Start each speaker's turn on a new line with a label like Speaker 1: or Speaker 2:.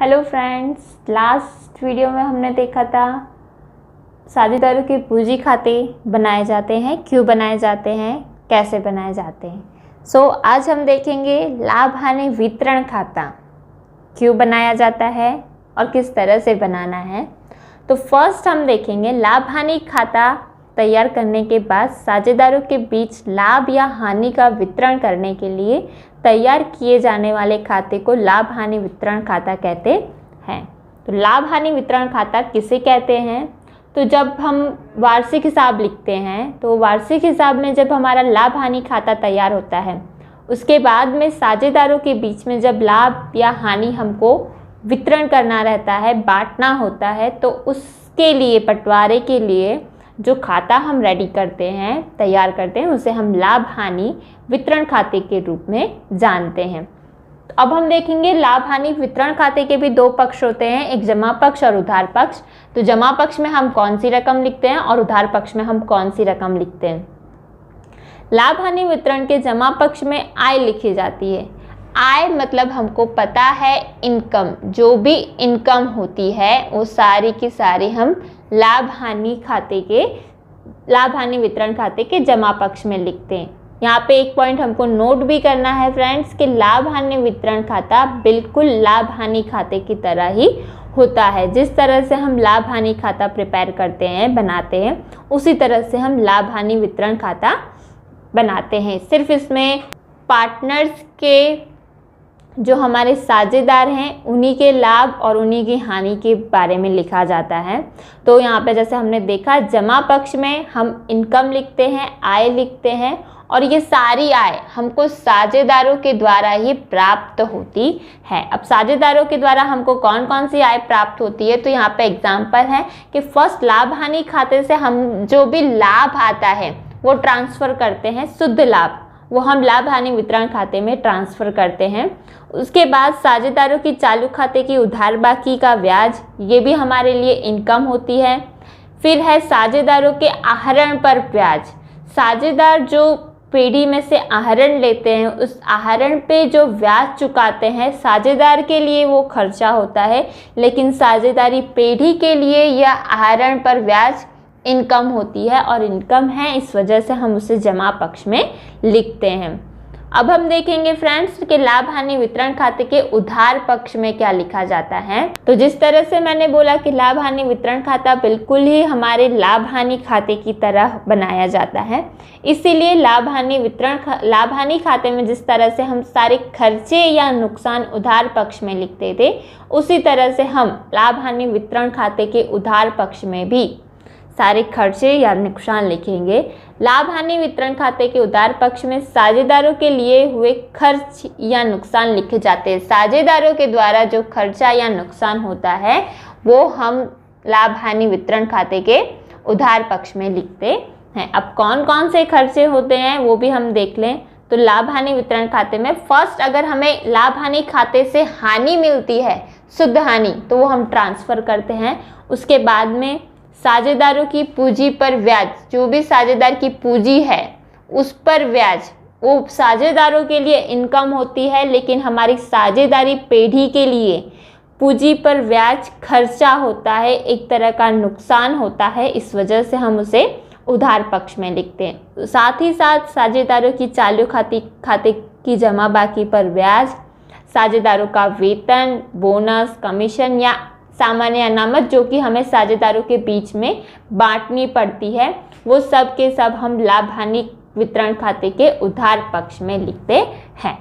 Speaker 1: Hello friends, last video में हमने देखा था साझेदारों के पूंजी खाते बनाए जाते हैं, क्यों बनाए जाते हैं, कैसे बनाए जाते हैं। आज हम देखेंगे लाभ हानि वितरण खाता क्यों बनाया जाता है और किस तरह से बनाना है। तो फर्स्ट हम देखेंगे लाभ हानि खाता तैयार करने के बाद साझेदारों के बीच लाभ या हानि का वितरण करने के लिए तैयार किए जाने वाले खाते को लाभ हानि वितरण खाता कहते हैं। तो लाभ हानि वितरण खाता किसे कहते हैं? तो जब हम वार्षिक हिसाब लिखते हैं तो वार्षिक हिसाब में जब हमारा लाभ हानि खाता तैयार होता है, उसके बाद में साझेदारों के बीच में जब लाभ या हानि हमको वितरण करना रहता है, बांटना होता है, तो उसके लिए बंटवारे के लिए जो खाता हम रेडी करते हैं, तैयार करते हैं, उसे हम लाभ हानि वितरण खाते के रूप में जानते हैं। तो अब हम देखेंगे लाभ हानि वितरण खाते के भी दो पक्ष होते हैं, एक जमा पक्ष और उधार पक्ष। तो जमा पक्ष में हम कौन सी रकम लिखते हैं और उधार पक्ष में हम कौन सी रकम लिखते हैं। लाभ हानि वितरण के जमा पक्ष में आय लिखी जाती है। आय मतलब हमको पता है इनकम, जो भी इनकम होती है वो सारी की सारी हम लाभ हानि वितरण खाते के जमा पक्ष में लिखते हैं। यहाँ पे एक पॉइंट हमको नोट भी करना है फ्रेंड्स कि लाभ हानि वितरण खाता बिल्कुल लाभ हानि खाते की तरह ही होता है। जिस तरह से हम लाभ हानि खाता प्रिपेयर करते हैं, बनाते हैं, उसी तरह से हम लाभ हानि वितरण खाता बनाते हैं। सिर्फ इसमें पार्टनर्स के जो हमारे साझेदार हैं उन्हीं के लाभ और उन्हीं की हानि के बारे में लिखा जाता है। तो यहाँ पे जैसे हमने देखा, जमा पक्ष में हम इनकम लिखते हैं, आय लिखते हैं, और ये सारी आय हमको साझेदारों के द्वारा ही प्राप्त होती है। अब साझेदारों के द्वारा हमको कौन कौन सी आय प्राप्त होती है, तो यहाँ पे एग्जाम्पल है कि फर्स्ट लाभ हानि खाते से हम जो भी लाभ आता है वो ट्रांसफ़र करते हैं, शुद्ध लाभ, वो हम लाभ हानि वितरण खाते में ट्रांसफ़र करते हैं। उसके बाद साझेदारों की चालू खाते की उधार बाकी का ब्याज, ये भी हमारे लिए इनकम होती है। फिर है साझेदारों के आहरण पर ब्याज। साझेदार जो पेढ़ी में से आहरण लेते हैं, उस आहरण पे जो ब्याज चुकाते हैं, साझेदार के लिए वो खर्चा होता है, लेकिन साझेदारी पेढ़ी के लिए यह आहरण पर ब्याज इनकम होती है और इनकम है, इस वजह से हम उसे जमा पक्ष में लिखते हैं। अब हम देखेंगे फ्रेंड्स कि लाभ हानि वितरण खाते के उधार पक्ष में क्या लिखा जाता है। तो जिस तरह से मैंने बोला कि लाभ हानि वितरण खाता बिल्कुल ही हमारे लाभ हानि खाते की तरह बनाया जाता है, इसीलिए लाभ हानि खाते में जिस तरह से हम सारे खर्चे या नुकसान उधार पक्ष में लिखते थे, उसी तरह से हम लाभ हानि वितरण खाते के उधार पक्ष में भी सारे खर्चे या नुकसान लिखेंगे। लाभ हानि वितरण खाते के उधार पक्ष में साझेदारों के लिए हुए खर्च या नुकसान लिखे जाते हैं। साझेदारों के द्वारा जो खर्चा या नुकसान होता है वो हम लाभ हानि वितरण खाते के उधार पक्ष में लिखते हैं। अब कौन कौन से खर्चे होते हैं वो भी हम देख लें। तो लाभ हानि वितरण खाते में फर्स्ट अगर हमें लाभ हानि खाते से हानि मिलती है, शुद्ध हानि, तो वो हम ट्रांसफ़र करते हैं। उसके बाद में साझेदारों की पूंजी पर ब्याज, जो भी साझेदार की पूंजी है उस पर ब्याज, वो साझेदारों के लिए इनकम होती है, लेकिन हमारी साझेदारी पेढ़ी के लिए पूंजी पर ब्याज खर्चा होता है, एक तरह का नुकसान होता है, इस वजह से हम उसे उधार पक्ष में लिखते हैं। साथ ही साथ साझेदारों की चालू खाते की जमा बाकी पर ब्याज, साझेदारों का वेतन, बोनस, कमीशन या सामान्य अनामत जो कि हमें साझेदारों के बीच में बांटनी पड़ती है, वो सब के सब हम लाभ हानि वितरण खाते के उधार पक्ष में लिखते हैं।